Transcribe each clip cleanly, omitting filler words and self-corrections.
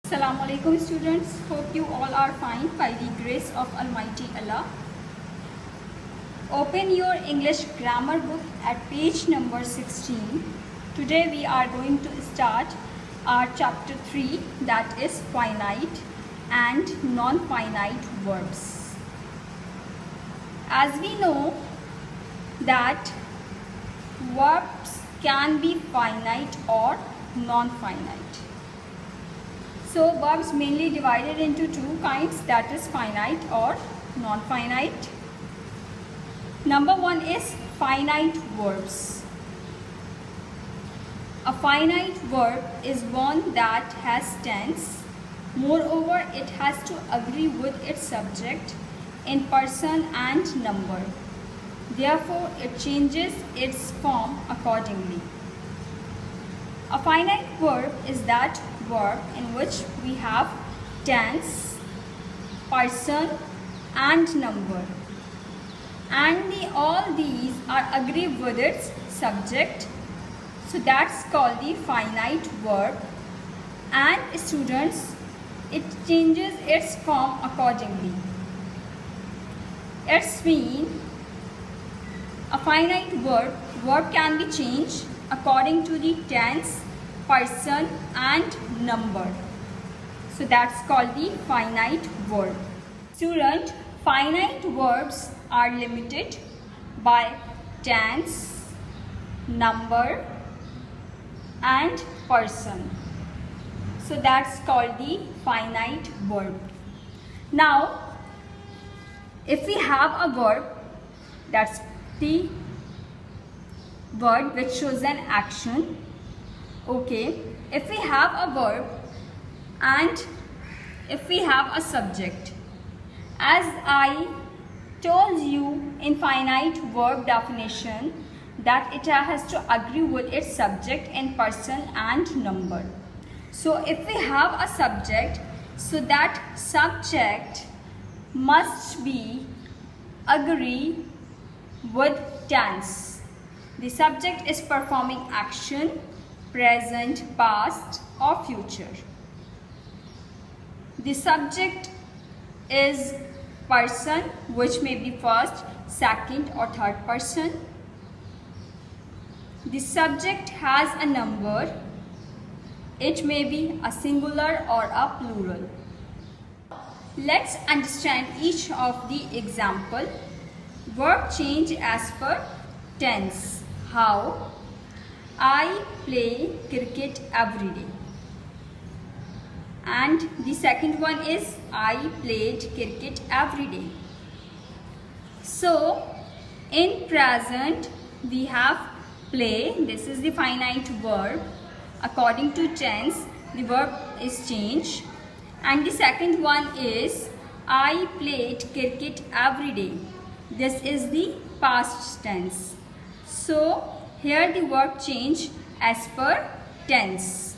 Assalamu alaikum students, hope you all are fine by the grace of Almighty Allah. Open your English grammar book at page number 16. Today we are going to start our chapter 3, that is finite and non-finite verbs. As we know that verbs can be finite or non-finite. So verbs mainly divided into two kinds, that is finite or non-finite. Number one is finite verbs. A finite verb is one that has tense. Moreover, it has to agree with its subject in person and number. Therefore, it changes its form accordingly. A finite verb is that verb in which we have tense, person and number, and all these are agree with its subject, so that's called the finite verb. And students, it changes its form accordingly. It's mean a finite verb can be changed according to the tense, person and number. So that's called the finite verb. Student, finite verbs are limited by tense, number and person. So that's called the finite verb. Now, if we have a verb, that's the word which shows an action. Okay, if we have a verb and if we have a subject, as I told you in finite verb definition that it has to agree with its subject in person and number. So if we have a subject, so that subject must be agree with tense. The subject is performing action, present, past or future. The subject is person, which may be first, second or third person. The subject has a number. It may be a singular or a plural. Let's understand each of the example. Verb change as per tense. How? I play cricket every day. And the second one is I played cricket every day. So in present we have play. This is the finite verb. According to tense, the verb is changed. And the second one is I played cricket every day. This is the past tense. So here the verb change as per tense.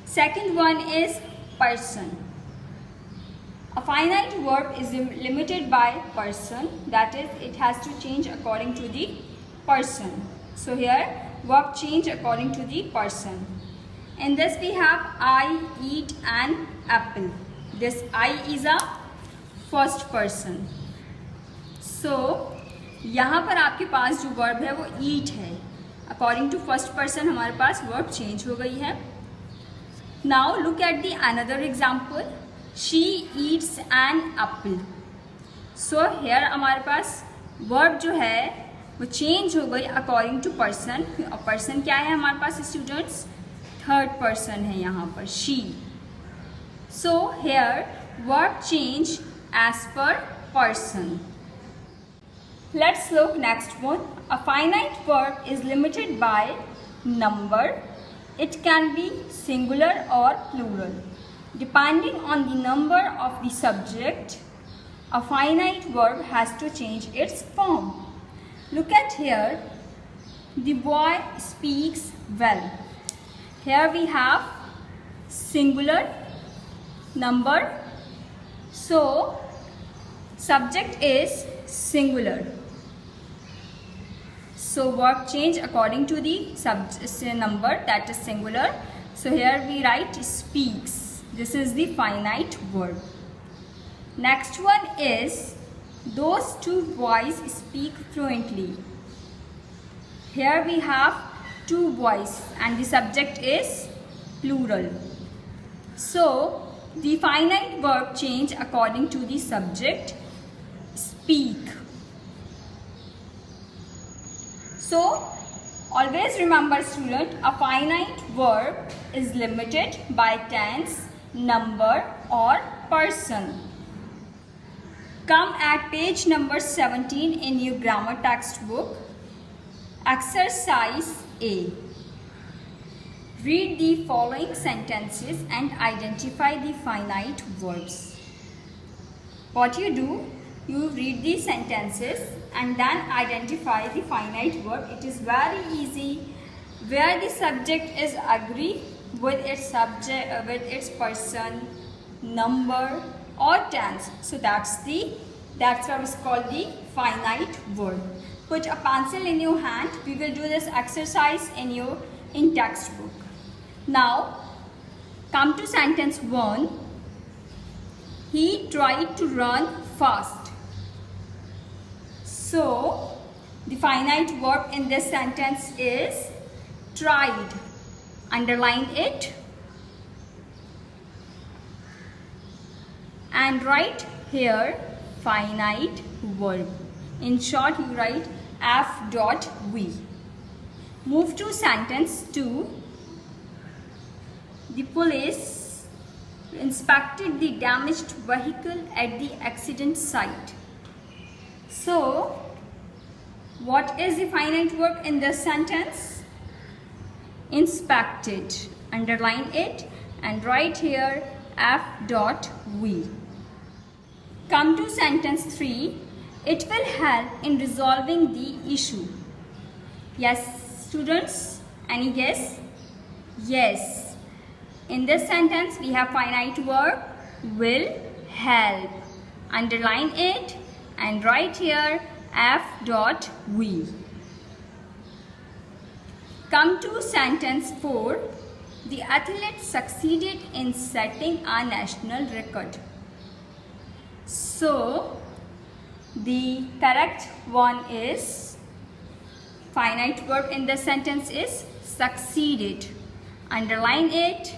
Second one is person. A finite verb is limited by person, that is it has to change according to the person. So here verb change according to the person. In this we have I eat an apple. This I is a first person. So यहाँ पर आपके पास जो verb है वो ईट है. According to first person हमारे पास verb change हो गई है. Now look at the another example. She eats an apple. So here हमारे पास वर्ब जो है वो चेंज हो गई अकॉर्डिंग टू पर्सन. और पर्सन क्या है हमारे पास स्टूडेंट्स? थर्ड पर्सन है यहाँ पर, she. So here verb change as per person. Let's look next one. A finite verb is limited by number. It can be singular or plural. Depending on the number of the subject, a finite verb has to change its form. Look at here. The boy speaks well. Here we have singular, number. So, subject is singular. So verb change according to the number, that is singular. So here we write speaks. This is the finite verb. Next one is those two boys speak fluently. Here we have two boys and the subject is plural. So the finite verb change according to the subject, speak. So always remember student, a finite verb is limited by tense, number or person. Come at page number 17 in your grammar textbook. Exercise A. Read the following sentences and identify the finite verbs. What you do, you read these sentences and then identify the finite verb. It is very easy. Where the subject is agree with its subject, with its person, number or tense. So that's what is called the finite verb. Put a pencil in your hand. We will do this exercise in textbook. Now come to sentence 1. He tried to run fast. So the finite verb in this sentence is tried. Underline it and write here finite verb. In short, you write F.V. Move to sentence 2. The police inspected the damaged vehicle at the accident site. So, what is the finite verb in this sentence? Inspected. Underline it and write here F.V. Come to sentence 3. It will help in resolving the issue. Yes, students, any guess? Yes. In this sentence, we have finite verb will help. Underline it and write here F.V. Come to sentence 4. The athlete succeeded in setting a national record. So, the correct one is finite verb in the sentence is succeeded. Underline it.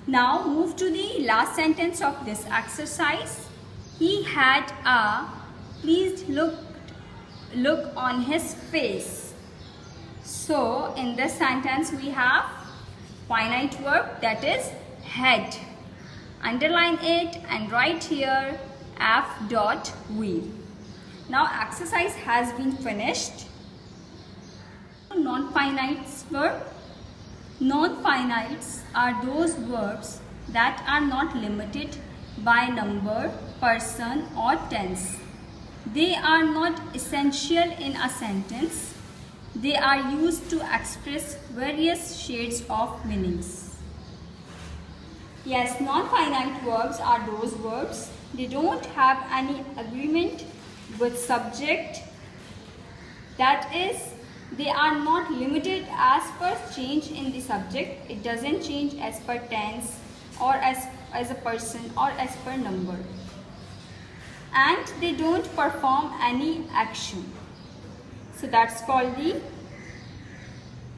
Now move to the last sentence of this exercise. He had a pleased look on his face. So in this sentence we have finite verb, that is had. Underline it and write here F.V. Now exercise has been finished. Non-finite verb. Non-finites are those verbs that are not limited by number, person or tense. They are not essential in a sentence. They are used to express various shades of meanings. Yes, non-finite verbs are those verbs. They don't have any agreement with subject. That is, they are not limited as per change in the subject. It doesn't change as per tense or as a person or as per number. And they don't perform any action. So that's called the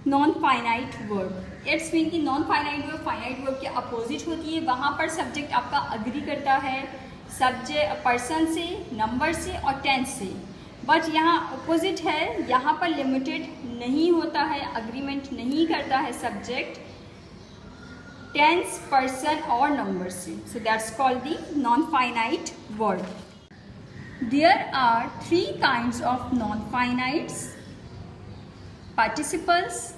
non-finite verb. It's mean कि non-finite verb finite verb के opposite होती है. वहाँ पर subject आपका agree करता है subject person से, number से और tense से. बट यहाँ opposite है, यहाँ पर limited नहीं होता है, agreement नहीं करता है subject tense, person और number से. So that's called the non-finite verb. There are three kinds of non-finites: participles,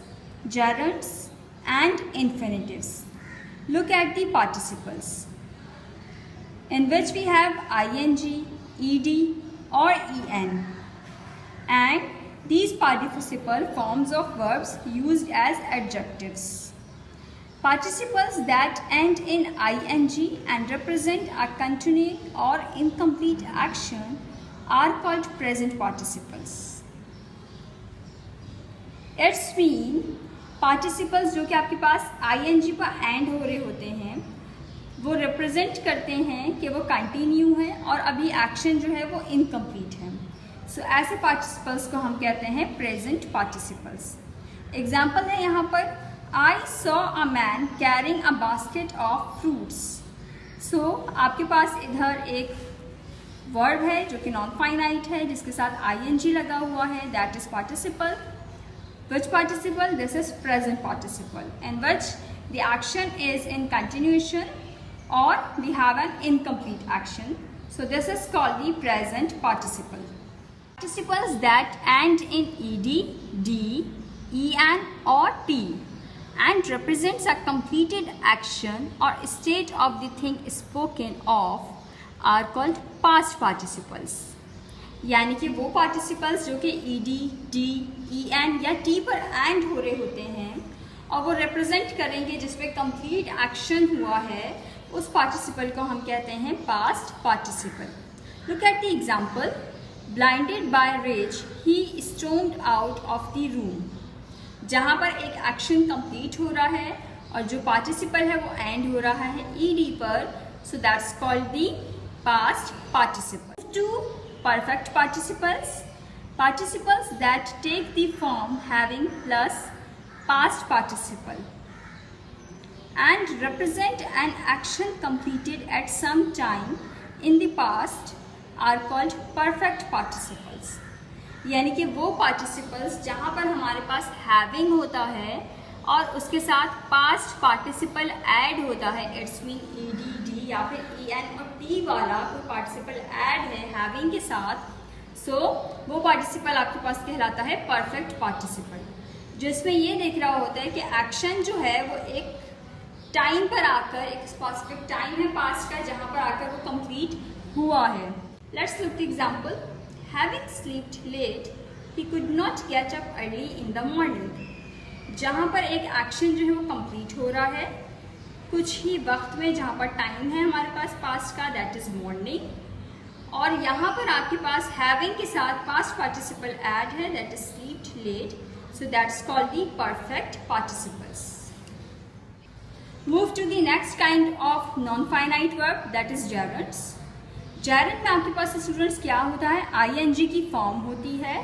gerunds and infinitives. Look at the participles, in which we have ing, ed or en, and these participle forms of verbs used as adjectives. Participles that end in ing and represent a continuing or incomplete action are called present participles. It's mean participles जो कि आपके पास ING पर end हो रहे होते हैं वो represent करते हैं कि वो कंटिन्यू है और अभी एक्शन जो है वो इनकम्प्लीट है। सो ऐसे पार्टिसिपल्स को हम कहते हैं प्रेजेंट पार्टिसिपल्स। एग्जाम्पल है यहाँ पर, I saw a man carrying a basket of fruits. So आपके पास इधर एक वर्ब है जो कि नॉन फाइनाइट है जिसके साथ आईएनजी लगा हुआ है, that is participle. Which participle? This is present participle in which the action is in continuation or we have an incomplete action. So this is called the present participle. Participles that end in ed, d, en or t and represents a completed action or state of the thing spoken of are called past participles. यानी कि वो participles जो कि E D, D, E N या T पर end हो रहे होते हैं और वो रिप्रेजेंट करेंगे जिसपे कंप्लीट एक्शन हुआ है, उस पार्टिसिपल को हम कहते हैं past participle. Look at the example, blinded by rage he stormed out of the room. जहाँ पर एक एक्शन कंप्लीट हो रहा है और जो पार्टिसिपल है वो एंड हो रहा है ई डी पर, so that's called the past participle. To perfect participles, participles that take the form having plus past participle and represent an action completed at some time in the past are called perfect participles। यानी कि वो participles जहाँ पर हमारे पास having होता है और उसके साथ past participle add होता है, it's mean E D, D या फिर ई एन और टी वाला कोई पार्टिसिपल ऐड है हैविंग के साथ, सो वो पार्टिसिपल आपके पास कहलाता है परफेक्ट पार्टिसिपल, जिसमें ये देख रहा होता है कि एक्शन जो है वो एक टाइम पर आकर, एक स्पेसिफिक टाइम है पास्ट का जहाँ पर आकर वो कंप्लीट हुआ है। Let's look the example, having slept late he could not get up early in the morning. जहाँ पर एक एक्शन जो है वो कंप्लीट हो रहा है कुछ ही वक्त में, जहाँ पर टाइम है हमारे पास पास्ट का, दैट इज मॉर्निंग, और यहाँ पर आपके पास हैविंग के साथ पास्ट पार्टिसिपल ऐड है, that is slept late, so that's called the perfect participles. Move to the next kind of non finite verb, that is gerunds. Gerund में आपके पास स्टूडेंट्स क्या होता है, आईएनजी की फॉर्म होती है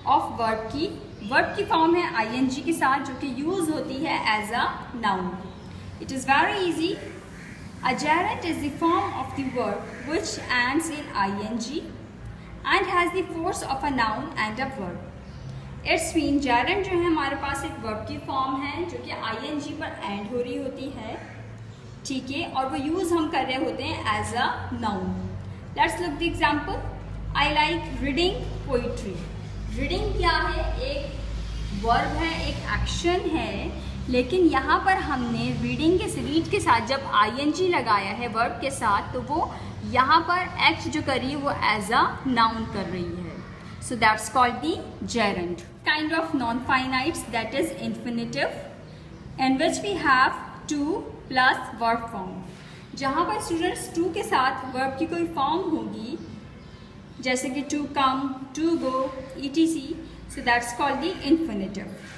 ऑफ वर्ब की। वर्ब की फॉर्म है आईएनजी के साथ जो कि यूज होती है as a noun. It is very easy. A gerund is the form of the verb which ends in ing and has the force of a noun and a verb. It's mean gerund जो है हमारे पास एक verb की form है जो कि ing पर end हो रही होती है, ठीक है, और वो यूज हम कर रहे होते हैं as a noun. Let's look the example. I like reading poetry. Reading क्या है, एक verb है, एक एक्शन है, लेकिन यहाँ पर हमने रीडिंग के रीड के साथ जब आईएनजी लगाया है वर्ब के साथ, तो वो यहाँ पर एक्ट जो कर रही है वो एज अ नाउन कर रही है, so that's called the gerund. Kind of non finites, that is infinitive in which we have to plus verb form. जहाँ पर स्टूडेंट्स टू के साथ वर्ब की कोई फॉर्म होगी जैसे कि to come, to go, etc, so that's called the infinitive.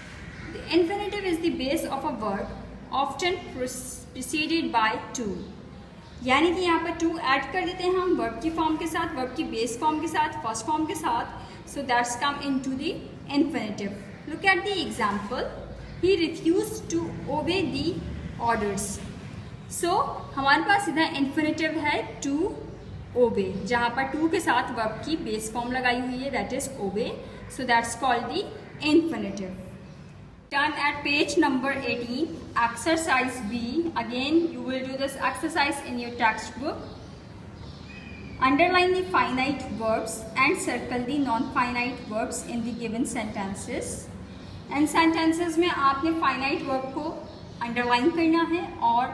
The infinitive is the base of a verb, often preceded by to. यानी कि यहाँ पर to ऐड कर देते हैं हम verb की फॉर्म के साथ, verb की base फॉर्म के साथ, first फॉर्म के साथ, so that's come into the infinitive. Look at the example. He refused to obey the orders. So हमारे पास इधर infinitive है to obey, जहाँ पर to के साथ verb की base फॉर्म लगाई हुई है, that is obey, so that's called the infinitive. Turn at page number 18, exercise B. Again, you will do this exercise in your textbook. Underline the finite verbs and circle the non-finite verbs in the given sentences. And sentences में आपने finite verb को underline करना है और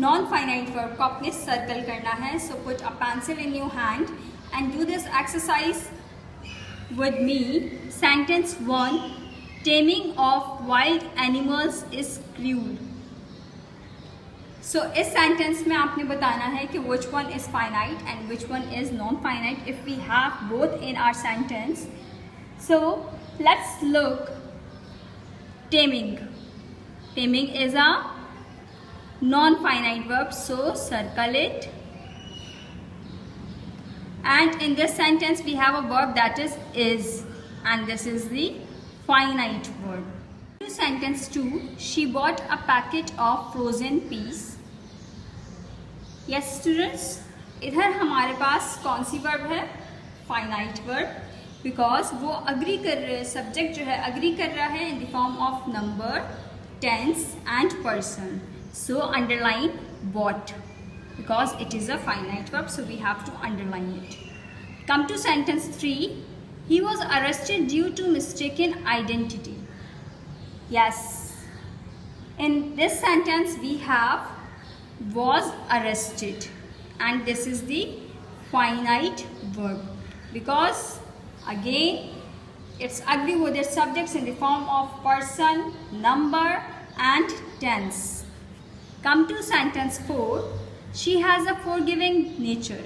non-finite verb को आपने circle करना है. So put a pencil in your hand and do this exercise with me. Sentence 1. Taming of wild animals is cruel. So इस sentence में आपने बताना है कि which one is finite and which one is non-finite if we have both in our sentence. So let's look taming. Taming is a non-finite verb, so circle it. And in this sentence we have a verb that is, and this is the finite verb. To sentence 2, she bought a packet of frozen peas. Yes students, इधर हमारे पास कौन सी verb है? Finite verb, because वो agree कर रहे हैं, subject जो है अग्री कर रहा है in the form of number, tense and person. So underline both because it is a finite verb, so we have to underline it. Come to sentence 3. He was arrested due to mistaken identity. Yes, in this sentence we have was arrested, and this is the finite verb because again it's agree with their subjects in the form of person, number and tense. Come to sentence 4. She has a forgiving nature.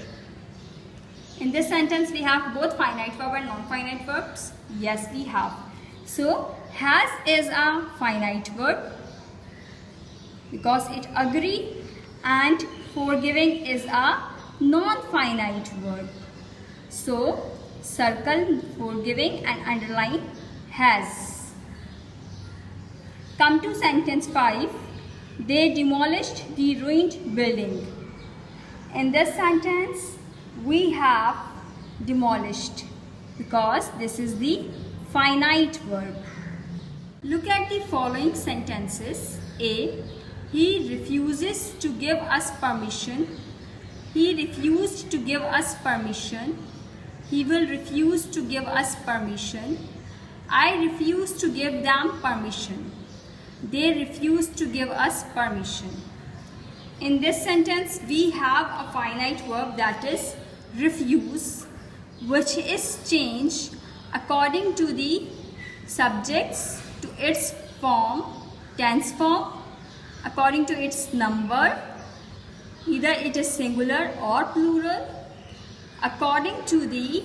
In this sentence we have both finite verb and non-finite verbs. Yes, we have. So has is a finite verb because it agree, and forgiving is a non-finite verb. So circle forgiving and underline has. Come to sentence 5. They demolished the ruined building. In this sentence we have demolished because this is the finite verb. Look at the following sentences. A. He refuses to give us permission. He refused to give us permission. He will refuse to give us permission. I refuse to give them permission. They refuse to give us permission. In this sentence we have a finite verb that is refuse, which is changed according to the subjects to its form, tense form, according to its number, either it is singular or plural, according to the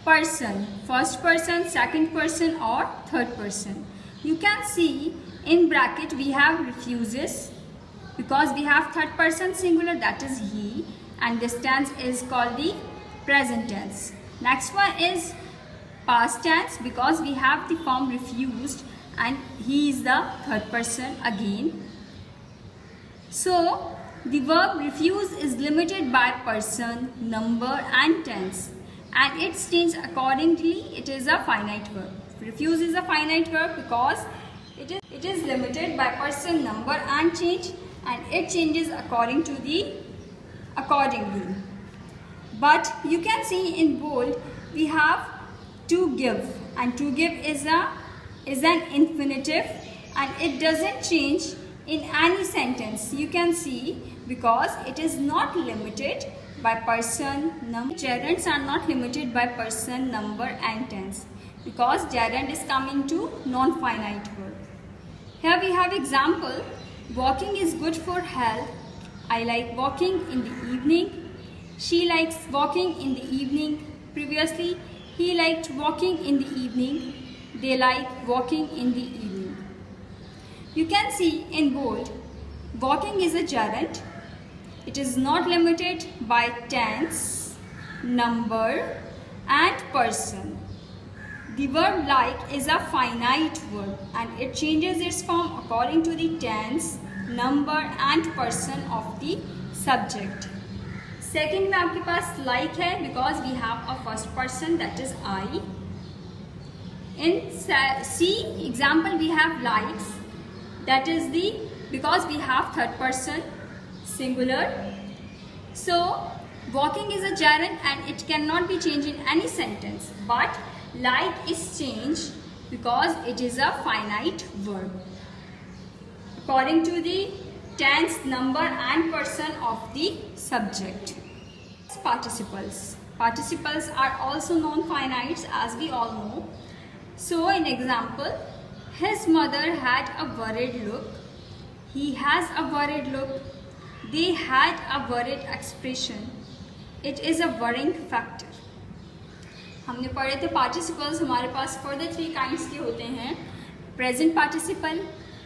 person, first person, second person or third person. You can see in bracket we have refuses because we have third person singular, that is he, and this tense is called the present tense. Next one is past tense because we have the form refused and he is the third person again. So the verb refuse is limited by person, number and tense, and it's changed accordingly. It is a finite verb. Refuse is a finite verb because it is limited by person, number and change, and it changes accordingly. But you can see in bold we have to give, and to give is an infinitive and it doesn't change in any sentence. You can see because it is not limited by person, number. Gerunds are not limited by person, number and tense because gerund is coming to non-finite verb. Here we have example. Walking is good for health. I like walking in the evening. She likes walking in the evening. Previously, he liked walking in the evening. They like walking in the evening. You can see in bold, walking is a gerund. It is not limited by tense, number and person. The verb like is a finite verb and it changes its form according to the tense, number and person of the subject. Second में आपके पास like है because we have a first person, that is I. In C example we have likes, that is because we have third person singular. So walking is a gerund and it cannot be changed in any sentence, but like is changed because it is a finite verb according to the tense, number and person of the subject. Participles. Participles are also non-finites as we all know. So in example, his mother had a worried look. He has a worried look. They had a worried expression. It is a worrying factor. हमने पढ़े थे participles हमारे पास further 3 kinds के होते हैं. Present participle,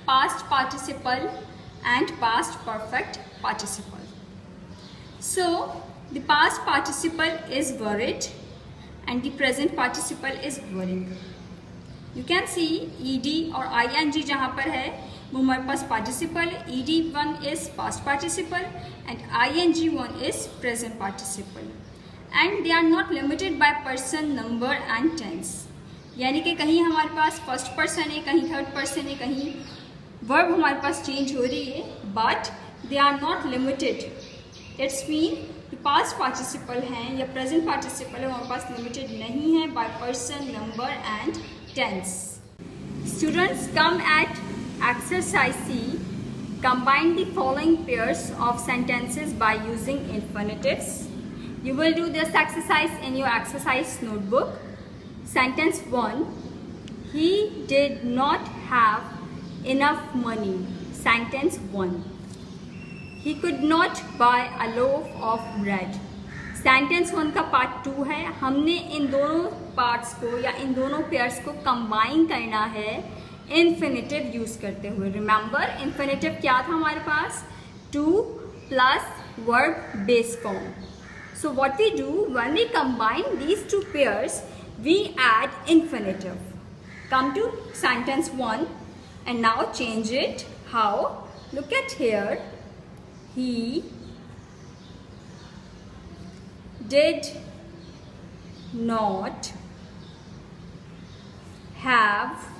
past participle and past perfect participle. So the past participle is worried and the present participle is worrying. You can see ed और ing जहाँ पर है वो हमारे पास participle, ed1 is past participle and ing1 is present participle, and they are not limited by person, number and tense. यानी कि कहीं हमारे पास फर्स्ट पर्सन है, कहीं थर्ड पर्सन है, कहीं वर्ब हमारे पास चेंज हो रही है, but they are not limited. It's mean past participle हैं या प्रेजेंट पार्टिसिपल है हमारे पास लिमिटेड नहीं है by person, number and tense. Students, come at exercise C. Combine the following pairs of sentences by using infinitives. You will do this exercise in your exercise notebook. Sentence 1. He did not have enough money. Sentence 1. He could not buy a loaf of bread. Sentence 1 का part 2 है. हमने इन दोनों parts को या इन दोनों pairs को combine करना है इन्फिनेटिव यूज करते हुए. रिमेंबर, इन्फिनेटिव क्या था हमारे पास? To plus verb base form. So what we do when we combine these two pairs, we add infinitive. Come to sentence 1 and now change it. How? Look at here. He did not have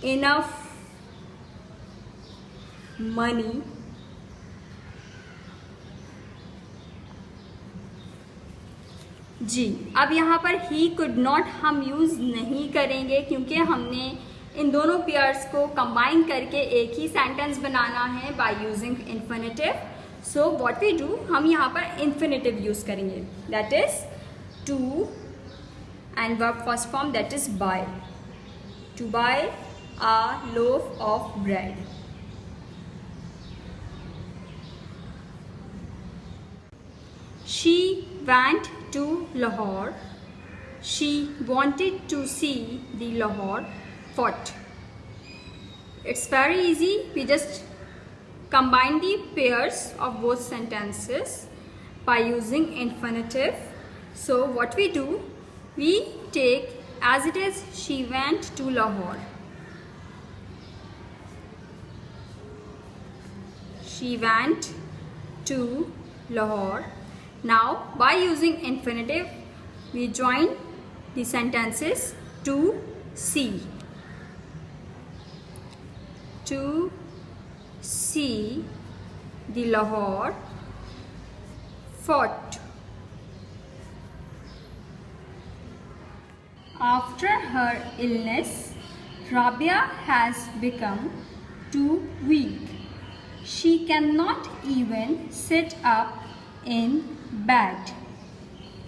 enough money जी. अब यहाँ पर ही could not हम use नहीं करेंगे क्योंकि हमने इन दोनों pairs को कंबाइन करके एक ही सेंटेंस बनाना है by using infinitive. So what we do, हम यहाँ पर इन्फिनेटिव यूज़ करेंगे. That is to and verb first form that is buy. To buy a loaf of bread. She went to Lahore. She wanted to see the Lahore fort. It's very easy. We just combine the pairs of both sentences by using infinitive. So what we do, we take as it is, she went to Lahore. She went to Lahore. Now, by using infinitive, we join the sentences to see. To see the Lahore fort. After her illness, Rabia has become too weak. She cannot even sit up in bed.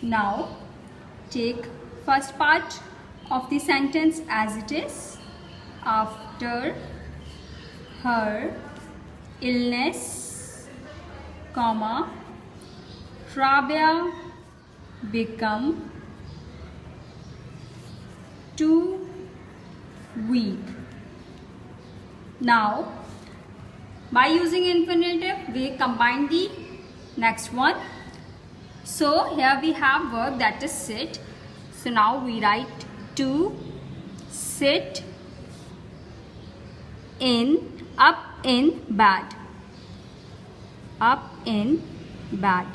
Now take first part of the sentence as it is. After her illness, comma, Rabia become too weak. Now by using infinitive, we combine the next one. So here we have verb that is sit. So now we write to sit in, up in bed. Up in bed.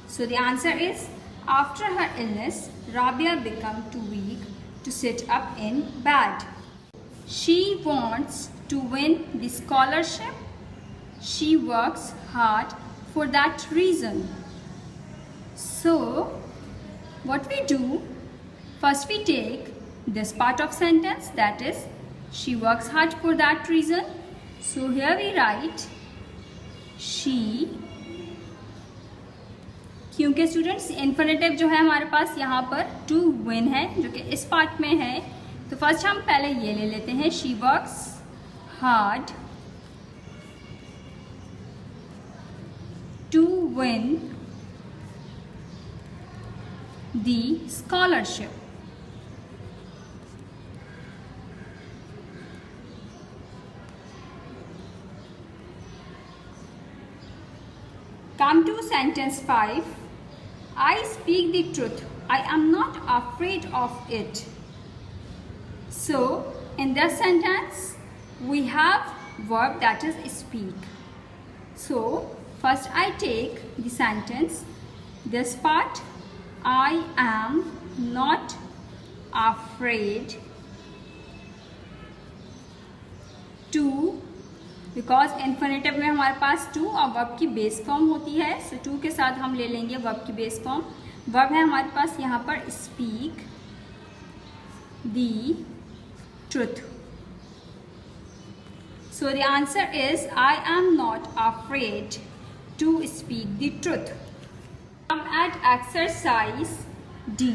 So the answer is after her illness, Rabia became too weak to sit up in bed. She wants to win the scholarship. She works hard for that reason. So what we do, first we take this part of sentence, that is she works hard for that reason. So here we write she. क्योंकि students infinitive जो है हमारे पास यहाँ पर to win है जो कि इस पार्ट में है, तो फर्स्ट हम पहले ये ले लेते हैं. She works hard to win the scholarship. Come to sentence 5. I speak the truth. I am not afraid of it. So, in this sentence, we have verb that is speak. So, first I take the sentence, this part, I am not afraid to, because infinitive में हमारे पास to और verb की base form होती है, सो to के साथ हम ले लेंगे वर्ब की बेस फॉर्म. वर्ब है हमारे पास यहाँ पर speak the truth. So the answer is I am not afraid to speak the truth. Come at exercise D.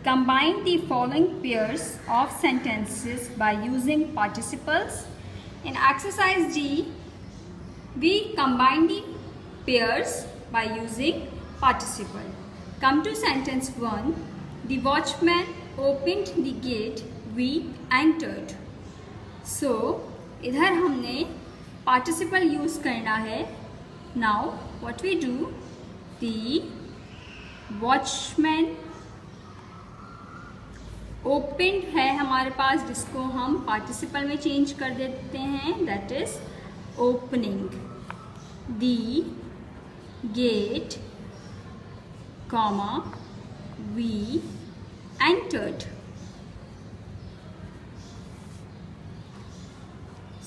Combine the following pairs of sentences by using participles. In exercise D, we combine the pairs by using participle. Come to sentence 1. The watchman opened the gate. We entered. So, इधर हमने participle use करना है. Now, what we do? The watchman opened है हमारे पास, जिसको हम participle में change कर देते हैं, that is opening the gate, comma we entered.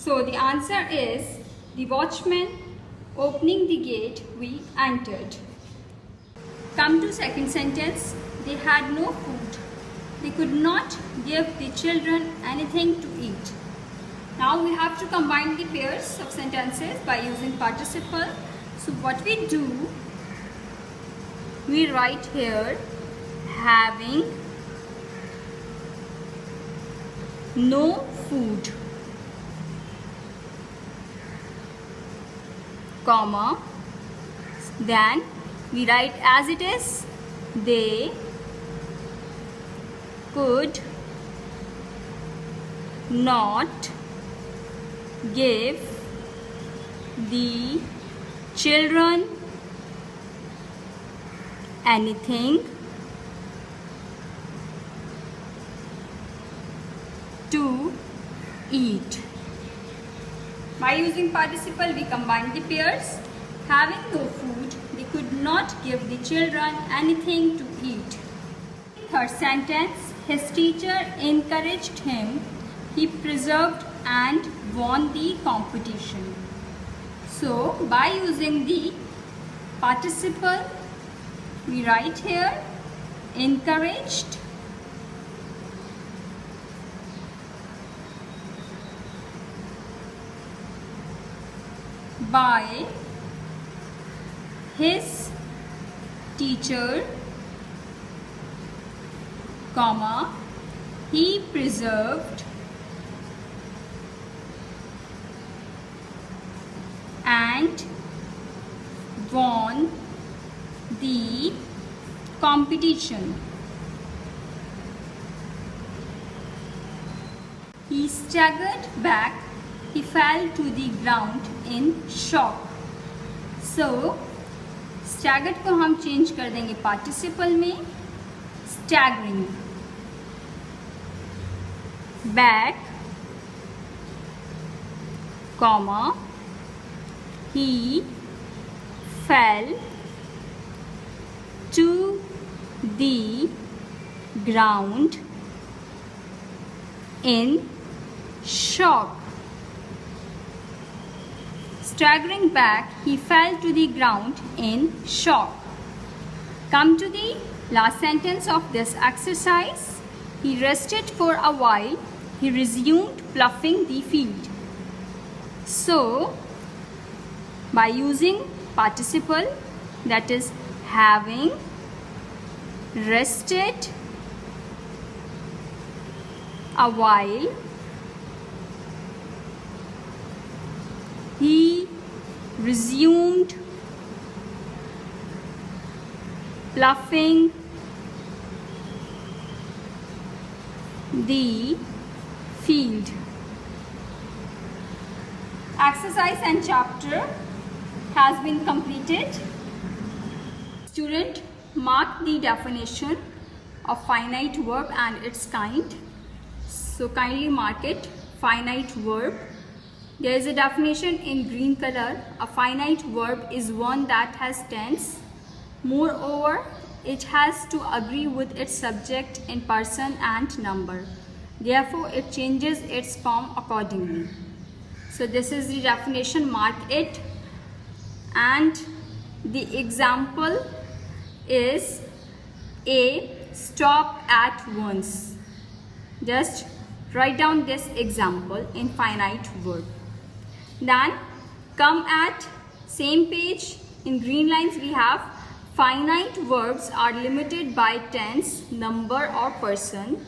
So the answer is the watchman opening the gate, we entered. Come to second sentence. They had no food. They could not give the children anything to eat. Now we have to combine the pairs of sentences by using participle. So what we do, we write here having no food, comma, then we write as it is, they could not give the children anything to eat. By using participle, we combine the pairs. Having no food, they could not give the children anything to eat. Third sentence. His teacher encouraged him. He persevered and won the competition. So, by using the participle, we write here encouraged by his teacher, comma, he persevered and won the competition. He staggered back. He fell to the ground in shock. So, staggered को हम change कर देंगे participle में staggering. Back, comma, he fell to the ground in shock. Staggering back, he fell to the ground in shock. Come to the last sentence of this exercise. He rested for a while. He resumed ploughing the field. So, by using participle, that is having rested a while, he resumed ploughing the field. Exercise and chapter has been completed. Student, mark the definition of finite verb and its kind. So kindly mark it. Finite verb. There is a definition in green color. A finite verb is one that has tense. Moreover, it has to agree with its subject in person and number. Therefore, it changes its form accordingly. So this is the definition. Mark it. And the example is A. Stop at once. Just write down this example in finite verb. Then come at same page. In green lines we have finite verbs are limited by tense, number or person,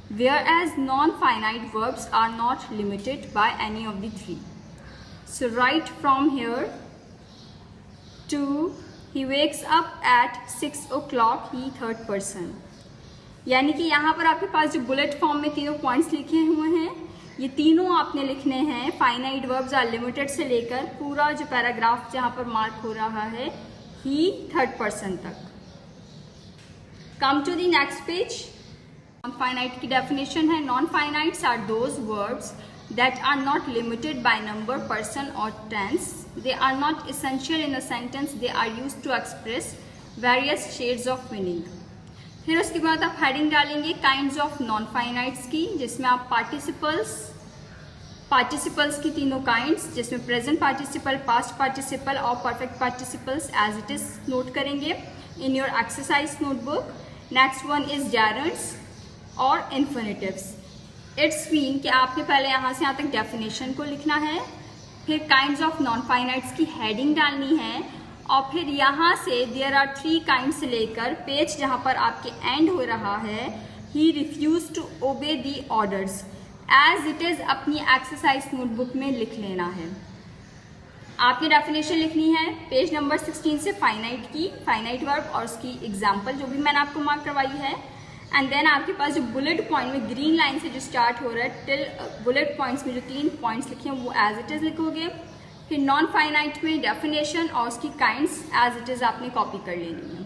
whereas non-finite verbs are not limited by any of the three. So write from here to he wakes up at 6 o'clock, he third person. यानी कि यहाँ पर आपके पास जो bullet form में तीनों points लिखे हुए हैं, ये तीनों आपने लिखने हैं फाइनाइट वर्ब्स आर लिमिटेड से लेकर पूरा जो पैराग्राफ जहाँ पर मार्क हो रहा है ही थर्ड पर्सन तक. Come to the next page. Non finite की डेफिनेशन है. Non finites are those verbs that are not limited by number, person or tense. They are not essential in a sentence. They are used to express various shades of meaning. फिर उसके बाद आप heading डालेंगे kinds of non-finites की, जिसमें आप participles की तीनों kinds, जिसमें present participle, past participle और perfect participles as it is note करेंगे in your exercise notebook. Next one is gerunds और infinitives. इट्स मीन कि आपने पहले यहाँ से यहाँ तक डेफिनेशन को लिखना है, फिर काइंड्स ऑफ नॉन फाइनाइट्स की हेडिंग डालनी है, और फिर यहाँ से देयर आर 3 काइंड से लेकर पेज जहाँ पर आपके एंड हो रहा है ही refuse to obey the orders as it is अपनी एक्सरसाइज नोटबुक में लिख लेना है. आपने डेफिनेशन लिखनी है पेज नंबर 16 से फाइनाइट की, फाइनाइट वर्ब और उसकी एग्जाम्पल जो भी मैंने आपको मार्क करवाई है. एंड देन आपके पास जो बुलेट पॉइंट में ग्रीन लाइन से जो स्टार्ट हो रहा है टिल बुलेट पॉइंट्स में जो 3 पॉइंट्स लिखे हैं वो एज इट इज लिखोगे. फिर नॉन फाइनाइट में डेफिनेशन और उसकी काइंड्स एज इट इज आपने कॉपी कर लेनी है.